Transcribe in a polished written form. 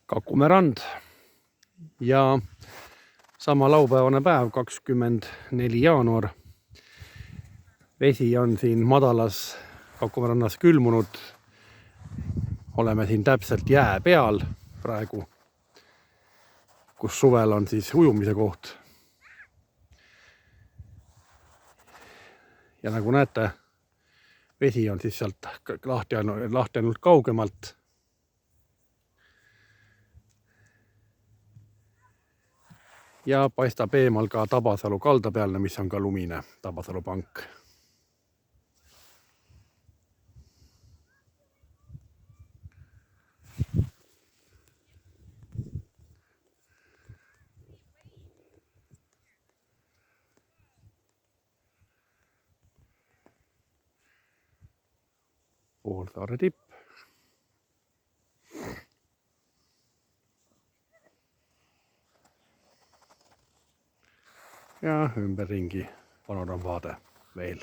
Kakumäe rand ja sama laupäevane päev, 24. jaanuar. Vesi on siin madalas Kakumäe rannas külmunud. Oleme siin täpselt jää peal praegu, kus suvel on siis ujumise koht. Ja nagu näete, vesi on siis sealt lahti ainult kaugemalt. Ja paistab eemal ka Tabasalu kalda pealne, mis on ka lumine Tabasalu pank. Poolsaare tipp. Ja ümberringi panoraamvaade veel.